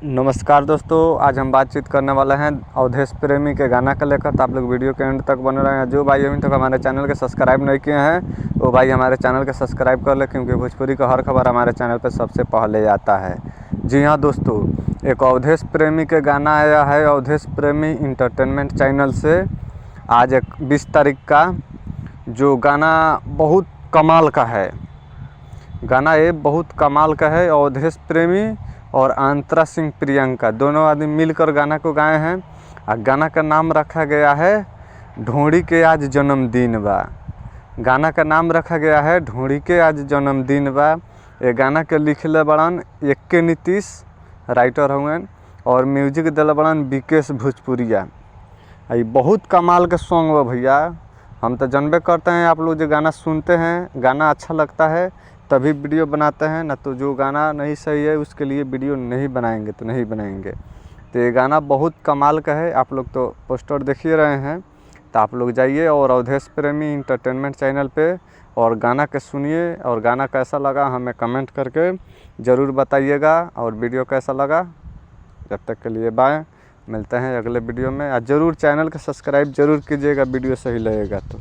नमस्कार दोस्तों, आज हम बातचीत करने वाले हैं अवधेश प्रेमी के गाना को लेकर। तो आप लोग वीडियो के एंड तक बने रहे हैं। जो भाई अभी तक हमारे चैनल के सब्सक्राइब नहीं किए हैं वो भाई हमारे चैनल के सब्सक्राइब कर ले, क्योंकि भोजपुरी का हर खबर हमारे चैनल पर सबसे पहले आता है। जी हाँ दोस्तों, एक अवधेश प्रेमी के गाना आया है अवधेश प्रेमी इंटरटेनमेंट चैनल से। आज 20 तारीख का जो गाना बहुत कमाल का है, गाना ये बहुत कमाल का है। अवधेश प्रेमी और अंतरा सिंह प्रियंका दोनों आदमी मिलकर गाना को गाए हैं। और गाना का नाम रखा गया है ढोड़ी के आज जन्मदिन बा। गाना का नाम रखा गया है ढोड़ी के आज जन्मदिन बा। ये गाना के लिखले बड़न के नीतीश राइटर हुए और म्यूजिक दिल बड़न विकेश भोजपुरिया। ये बहुत कमाल का सॉन्ग बा भैया। हम तो जानबे करते हैं, आप लोग जो गाना सुनते हैं, गाना अच्छा लगता है तभी वीडियो बनाते हैं, ना तो जो गाना नहीं सही है उसके लिए वीडियो नहीं बनाएंगे तो नहीं बनाएंगे। तो ये गाना बहुत कमाल का है। आप लोग तो पोस्टर देख ही रहे हैं, तो आप लोग जाइए और अवधेश प्रेमी इंटरटेनमेंट चैनल पे और गाना के सुनिए। और गाना कैसा लगा हमें कमेंट करके ज़रूर बताइएगा, और वीडियो कैसा लगा। जब तक के लिए बाय, मिलते हैं अगले वीडियो में। और ज़रूर चैनल को सब्सक्राइब ज़रूर कीजिएगा, वीडियो सही लगेगा तो।